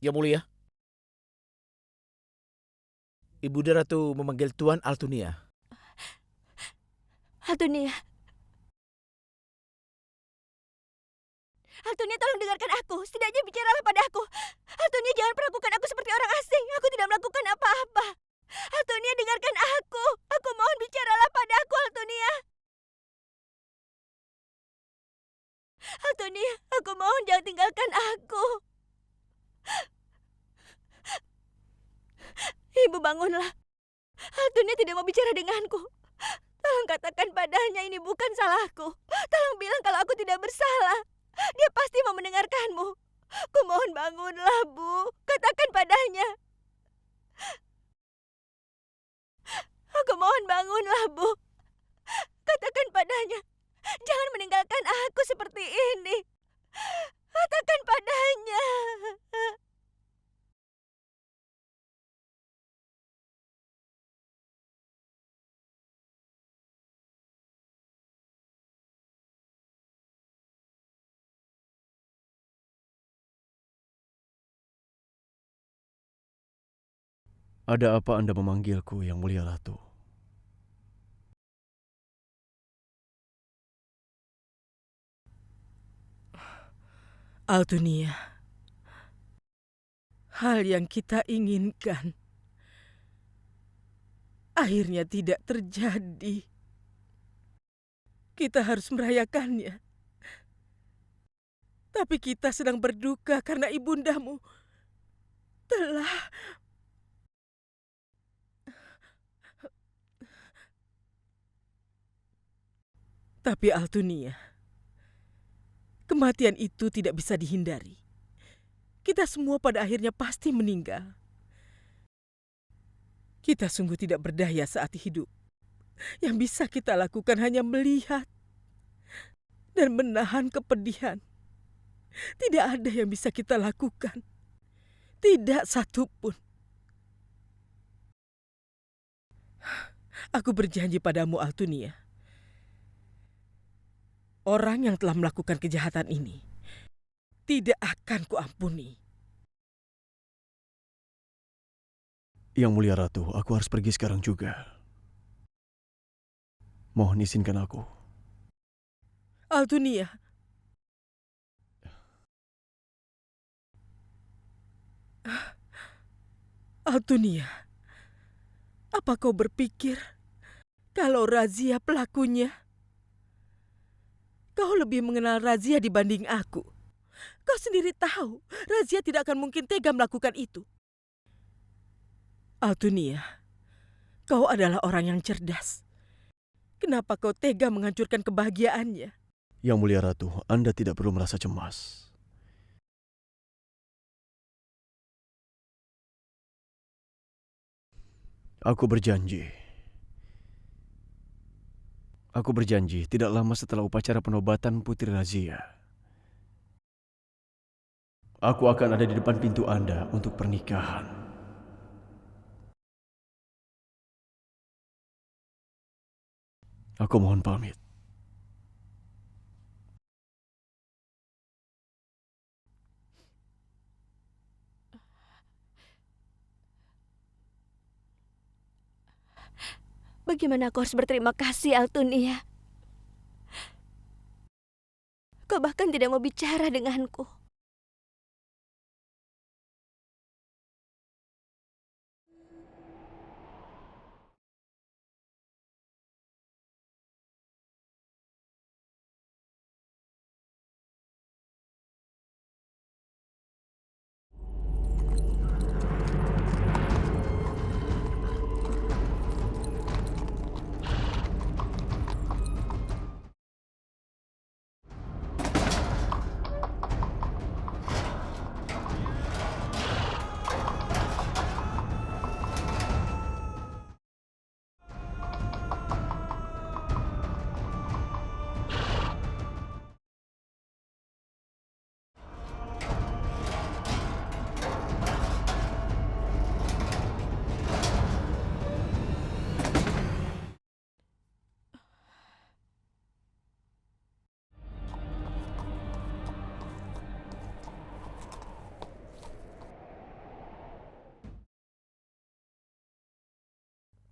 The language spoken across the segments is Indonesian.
Yang mulia, Ibunda Ratu memanggil Tuan Altunia. Altunia, Altunia tolong dengarkan aku. Setidaknya bicaralah pada aku. Altunia jangan perlakukan aku seperti orang asing. Aku tidak melakukan apa-apa. Altunia dengarkan aku. Aku mohon bicaralah pada aku, Altunia. Altunia, aku mohon jangan tinggalkan aku. Ibu bangunlah. Altunia tidak mau bicara denganku. Tolong katakan padanya ini bukan salahku. Tolong bilang kalau aku tidak bersalah. Dia pasti mau mendengarkanmu. Kumohon bangunlah, Bu. Katakan padanya. Aku mohon bangunlah, Bu. Katakan padanya. Jangan meninggalkan aku seperti ini. Katakan padanya. Ada apa Anda memanggilku, Yang Mulia Ratu? Altunia, hal yang kita inginkan akhirnya tidak terjadi. Kita harus merayakannya. Tapi kita sedang berduka karena ibundamu telah... Tapi Altunia, kematian itu tidak bisa dihindari. Kita semua pada akhirnya pasti meninggal. Kita sungguh tidak berdaya saat hidup. Yang bisa kita lakukan hanya melihat dan menahan kepedihan. Tidak ada yang bisa kita lakukan. Tidak satupun. Aku berjanji padamu, Altunia. Orang yang telah melakukan kejahatan ini tidak akan kuampuni. Yang Mulia Ratu, aku harus pergi sekarang juga. Mohon izinkan aku. Altunia. Altunia, apa kau berpikir kalau Razia pelakunya? Kau lebih mengenal Razia dibanding aku. Kau sendiri tahu, Razia tidak akan mungkin tega melakukan itu. Altunia, kau adalah orang yang cerdas. Kenapa kau tega menghancurkan kebahagiaannya? Yang Mulia Ratu, Anda tidak perlu merasa cemas. Aku berjanji. Aku berjanji tidak lama setelah upacara penobatan Putri Razia, aku akan ada di depan pintu Anda untuk pernikahan. Aku mohon pamit. Bagaimana aku harus berterima kasih, Altunia? Kau bahkan tidak mau bicara denganku.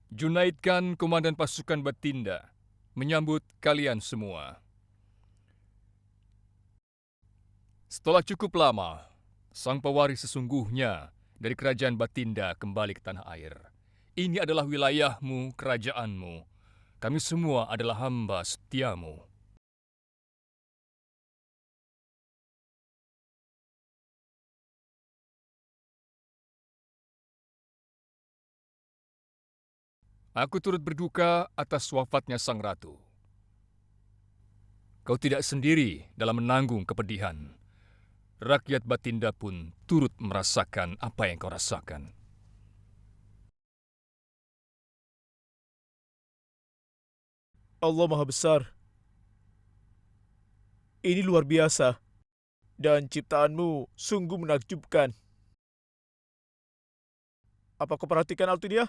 Junaid Komandan Pasukan Batinda, menyambut kalian semua. Setelah cukup lama, sang pewaris sesungguhnya dari kerajaan Batinda kembali ke tanah air. Ini adalah wilayahmu, kerajaanmu. Kami semua adalah hamba setiamu. Aku turut berduka atas wafatnya sang ratu. Kau tidak sendiri dalam menanggung kepedihan. Rakyat Batinda pun turut merasakan apa yang kau rasakan. Allah Maha Besar. Ini luar biasa. Dan ciptaanmu sungguh menakjubkan. Apa kau perhatikan Altunia?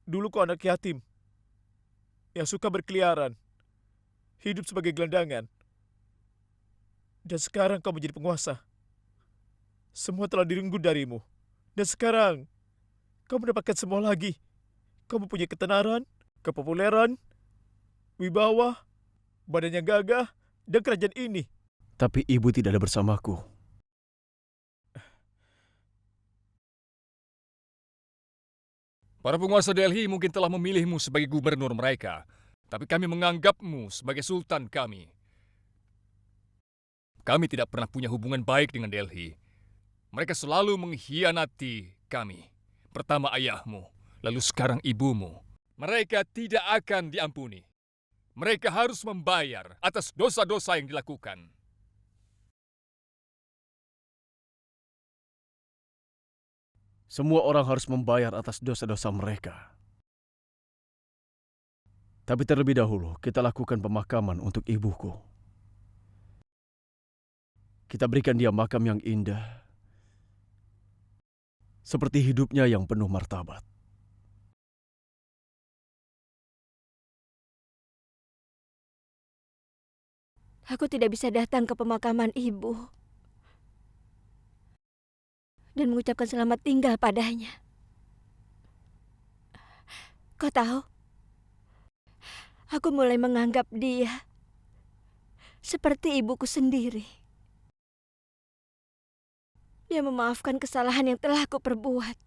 Dulu kau anak yatim. Yang suka berkeliaran. Hidup sebagai gelandangan. Dan sekarang kau menjadi penguasa. Semua telah direnggut darimu. Dan sekarang kau mendapatkan semua lagi. Kau mempunyai ketenaran, kepopuleran, wibawa, badan yang gagah, dan kerajaan ini. Tapi ibu tidak ada bersamaku. Para penguasa Delhi mungkin telah memilihmu sebagai gubernur mereka, tapi kami menganggapmu sebagai sultan kami. Kami tidak pernah punya hubungan baik dengan Delhi. Mereka selalu mengkhianati kami. Pertama ayahmu, lalu sekarang ibumu. Mereka tidak akan diampuni. Mereka harus membayar atas dosa-dosa yang dilakukan. Semua orang harus membayar atas dosa-dosa mereka. Tapi terlebih dahulu, kita lakukan pemakaman untuk ibuku. Kita berikan dia makam yang indah, seperti hidupnya yang penuh martabat. Aku tidak bisa datang ke pemakaman ibu dan mengucapkan selamat tinggal padanya. Kau tahu, aku mulai menganggap dia seperti ibuku sendiri. Dia memaafkan kesalahan yang telah aku perbuat.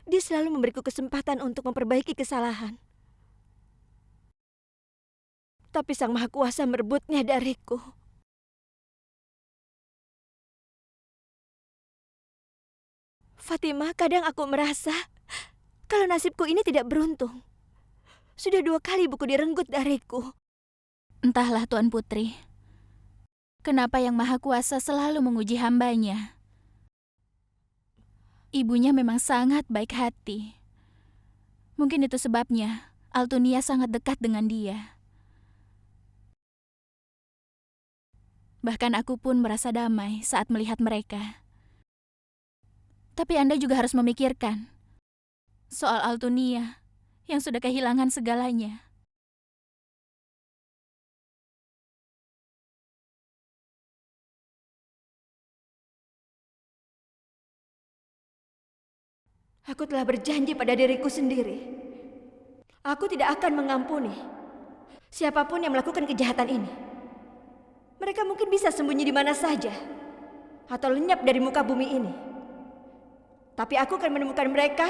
Dia selalu memberiku kesempatan untuk memperbaiki kesalahan. Tapi Sang Maha Kuasa merebutnya dariku. Fatimah, kadang aku merasa kalau nasibku ini tidak beruntung. Sudah 2 kali buku direnggut dariku. Entahlah Tuan Putri, kenapa Yang Maha Kuasa selalu menguji hambanya. Ibunya memang sangat baik hati. Mungkin itu sebabnya Altunia sangat dekat dengan dia. Bahkan aku pun merasa damai saat melihat mereka. Tapi Anda juga harus memikirkan soal Altunia yang sudah kehilangan segalanya. Aku telah berjanji pada diriku sendiri. Aku tidak akan mengampuni siapapun yang melakukan kejahatan ini. Mereka mungkin bisa sembunyi di mana saja atau lenyap dari muka bumi ini. Tapi aku akan menemukan mereka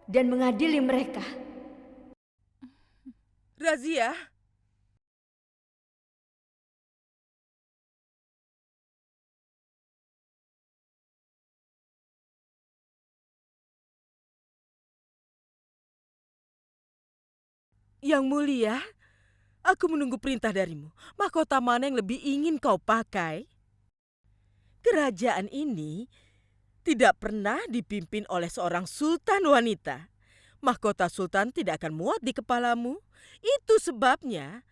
dan mengadili mereka. Razia, Yang Mulia, aku menunggu perintah darimu. Mahkota mana yang lebih ingin kau pakai? Kerajaan ini tidak pernah dipimpin oleh seorang sultan wanita. Mahkota sultan tidak akan muat di kepalamu. Itu sebabnya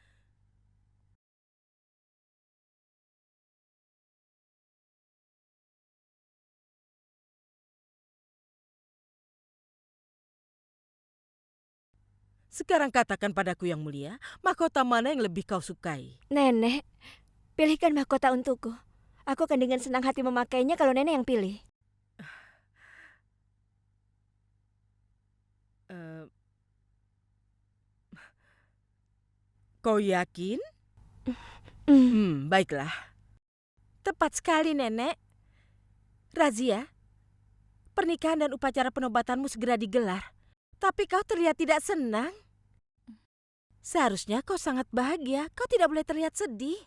sekarang katakan padaku Yang Mulia, mahkota mana yang lebih kau sukai? Nenek, pilihkan mahkota untukku. Aku akan dengan senang hati memakainya kalau nenek yang pilih. Kau yakin? Baiklah. Tepat sekali, Nenek. Razia, pernikahan dan upacara penobatanmu segera digelar. Tapi kau terlihat tidak senang. Seharusnya kau sangat bahagia. Kau tidak boleh terlihat sedih.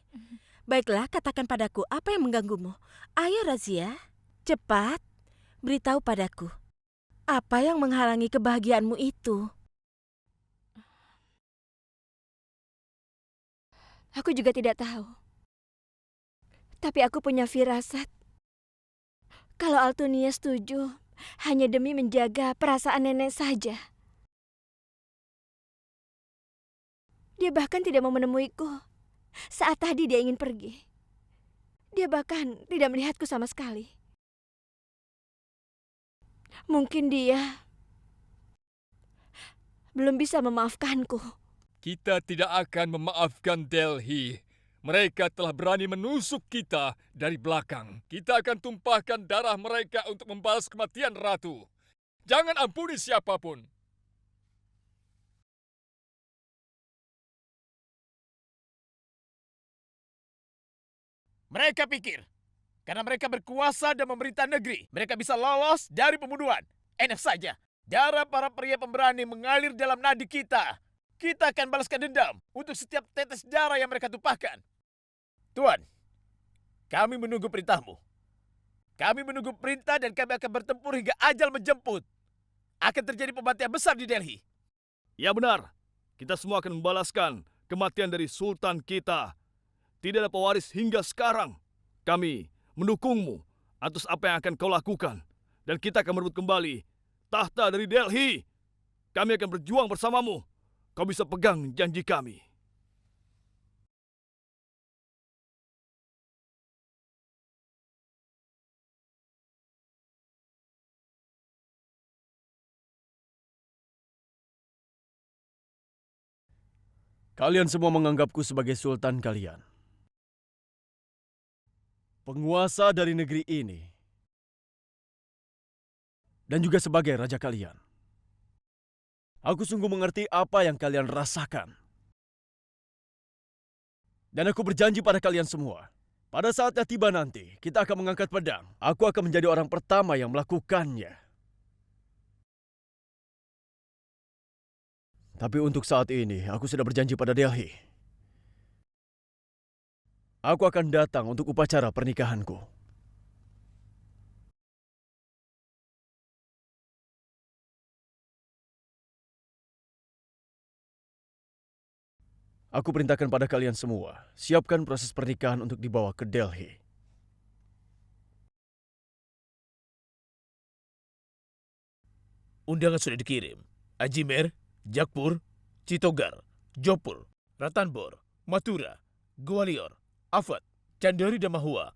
Baiklah, katakan padaku apa yang mengganggumu. Ayo, Razia. Cepat, beritahu padaku. Apa yang menghalangi kebahagiaanmu itu? Aku juga tidak tahu. Tapi aku punya firasat. Kalau Altunia setuju, hanya demi menjaga perasaan nenek saja. Dia bahkan tidak mau menemuiku saat tadi dia ingin pergi. Dia bahkan tidak melihatku sama sekali. Mungkin dia belum bisa memaafkanku. Kita tidak akan memaafkan Delhi. Mereka telah berani menusuk kita dari belakang. Kita akan tumpahkan darah mereka untuk membalas kematian ratu. Jangan ampuni siapapun. Mereka pikir, karena mereka berkuasa dan memerintah negeri, mereka bisa lolos dari pembunuhan. Enak saja, darah para pria pemberani mengalir dalam nadi kita. Kita akan balaskan dendam untuk setiap tetes darah yang mereka tumpahkan. Tuan, kami menunggu perintahmu. Kami menunggu perintah dan kami akan bertempur hingga ajal menjemput. Akan terjadi pembantian besar di Delhi. Ya benar, kita semua akan membalaskan kematian dari Sultan kita. Tidak ada pewaris hingga sekarang. Kami mendukungmu atas apa yang akan kau lakukan. Dan kita akan merebut kembali tahta dari Delhi. Kami akan berjuang bersamamu. Kau bisa pegang janji kami. Kalian semua menganggapku sebagai sultan kalian. Penguasa dari negeri ini. Dan juga sebagai raja kalian. Aku sungguh mengerti apa yang kalian rasakan. Dan aku berjanji pada kalian semua. Pada saatnya tiba nanti, kita akan mengangkat pedang. Aku akan menjadi orang pertama yang melakukannya. Tapi untuk saat ini, aku sudah berjanji pada Delhi. Aku akan datang untuk upacara pernikahanku. Aku perintahkan pada kalian semua, siapkan proses pernikahan untuk dibawa ke Delhi. Undangan sudah dikirim. Ajmer, Jakpur, Chittorgarh, Jodhpur, Ranthambore, Mathura, Gwalior, Awadh, Chanderi dan Mahua.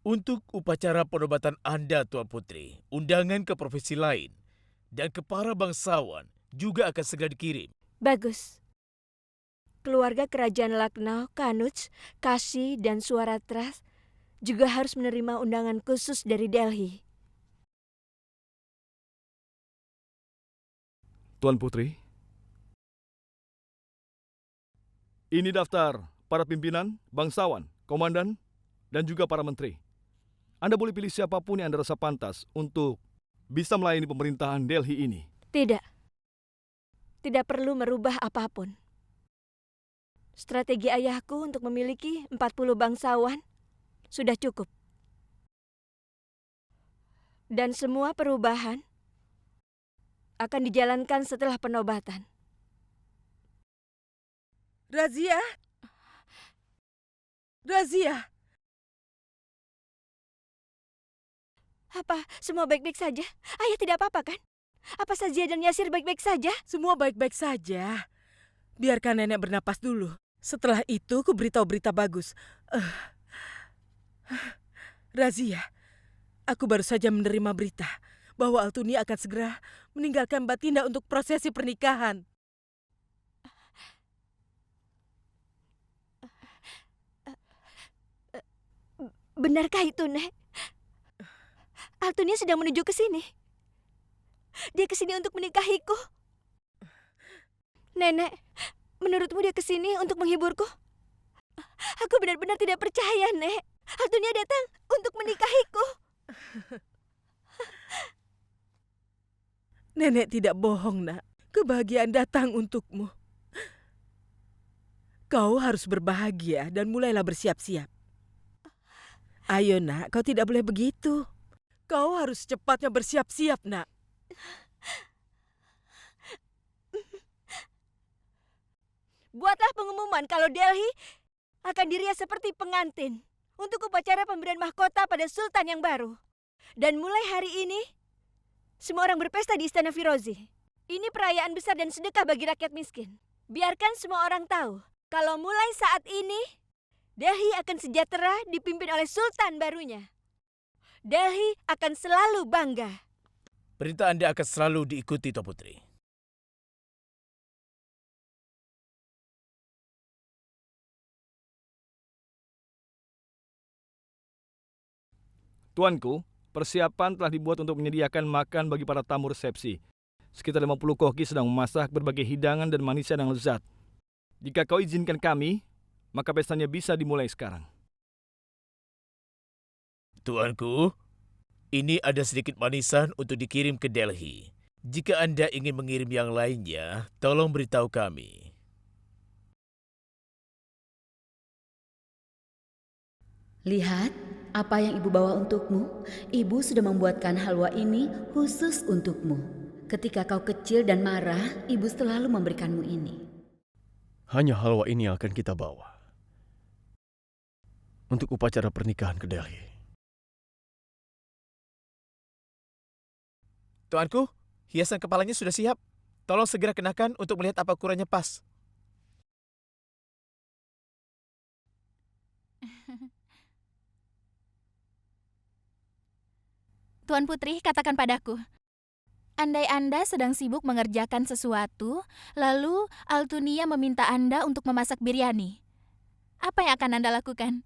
Untuk upacara penobatan Anda, Tuan Putri, undangan ke provinsi lain dan ke para bangsawan juga akan segera dikirim. Bagus. Keluarga kerajaan Lucknow, Kanuj, Kashi, dan Suaratra juga harus menerima undangan khusus dari Delhi. Tuan Putri, ini daftar para pimpinan, bangsawan, komandan, dan juga para menteri. Anda boleh pilih siapapun yang Anda rasa pantas untuk bisa melayani pemerintahan Delhi ini. Tidak. Tidak perlu merubah apapun. Strategi ayahku untuk memiliki 40 bangsawan sudah cukup. Dan semua perubahan akan dijalankan setelah penobatan. Razia? Razia? Apa semua baik-baik saja? Ayah tidak apa-apa kan? Apa Sazia dan Yasir baik-baik saja? Semua baik-baik saja. Biarkan nenek bernapas dulu. Setelah itu, ku beritahu berita bagus. Razia, aku baru saja menerima berita bahwa Altunia akan segera meninggalkan Batinda untuk prosesi pernikahan. Benarkah itu, Nek? Altunia sedang menuju ke sini. Dia ke sini untuk menikahiku. Nenek, menurutmu dia kesini untuk menghiburku? Aku benar-benar tidak percaya, Nek. Altunia datang untuk menikahiku. Nenek tidak bohong, nak. Kebahagiaan datang untukmu. Kau harus berbahagia dan mulailah bersiap-siap. Ayo, nak, kau tidak boleh begitu. Kau harus cepatnya bersiap-siap, nak. Buatlah pengumuman kalau Delhi akan dirias seperti pengantin untuk upacara pemberian mahkota pada Sultan yang baru. Dan mulai hari ini, semua orang berpesta di Istana Firozi. Ini perayaan besar dan sedekah bagi rakyat miskin. Biarkan semua orang tahu kalau mulai saat ini, Delhi akan sejahtera dipimpin oleh Sultan barunya. Delhi akan selalu bangga. Perintah Anda akan selalu diikuti, Tuan Putri. Tuanku, persiapan telah dibuat untuk menyediakan makan bagi para tamu resepsi. Sekitar 50 koki sedang memasak berbagai hidangan dan manisan yang lezat. Jika kau izinkan kami, maka pestanya bisa dimulai sekarang. Tuanku, ini ada sedikit manisan untuk dikirim ke Delhi. Jika Anda ingin mengirim yang lainnya, tolong beritahu kami. Lihat apa yang ibu bawa untukmu. Ibu sudah membuatkan halwa ini khusus untukmu. Ketika kau kecil dan marah, ibu selalu memberikanmu ini. Hanya halwa ini yang akan kita bawa untuk upacara pernikahan ke Delhi. Tuanku, hiasan kepalanya sudah siap. Tolong segera kenakan untuk melihat apa ukurannya pas. Tuan Putri, katakan padaku. Andai Anda sedang sibuk mengerjakan sesuatu, lalu Altunia meminta Anda untuk memasak biryani. Apa yang akan Anda lakukan?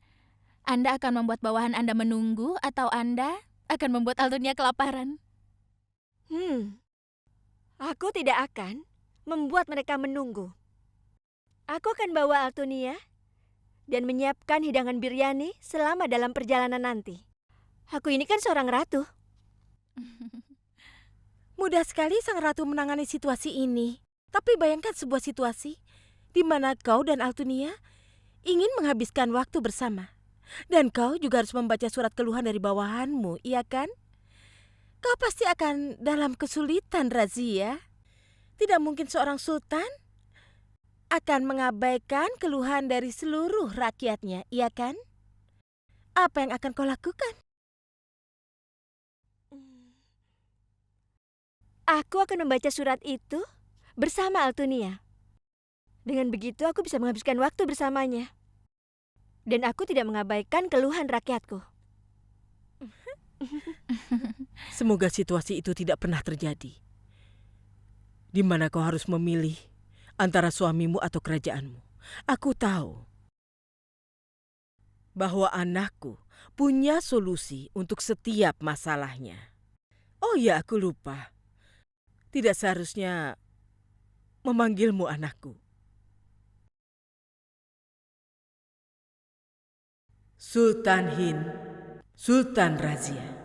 Anda akan membuat bawahan Anda menunggu atau Anda akan membuat Altunia kelaparan? Aku tidak akan membuat mereka menunggu. Aku akan bawa Altunia dan menyiapkan hidangan biryani selama dalam perjalanan nanti. Aku ini kan seorang ratu. Mudah sekali sang ratu menangani situasi ini. Tapi bayangkan sebuah situasi di mana kau dan Altunia ingin menghabiskan waktu bersama. Dan kau juga harus membaca surat keluhan dari bawahanmu, iya kan? Kau pasti akan dalam kesulitan, Razia. Tidak mungkin seorang sultan akan mengabaikan keluhan dari seluruh rakyatnya, iya kan? Apa yang akan kau lakukan? Aku akan membaca surat itu bersama Altunia. Dengan begitu aku bisa menghabiskan waktu bersamanya. Dan aku tidak mengabaikan keluhan rakyatku. Semoga situasi itu tidak pernah terjadi. Di mana kau harus memilih antara suamimu atau kerajaanmu. Aku tahu bahwa anakku punya solusi untuk setiap masalahnya. Oh ya, aku lupa. Tidak seharusnya memanggilmu anakku. Sultan Hind, Sultan Razia.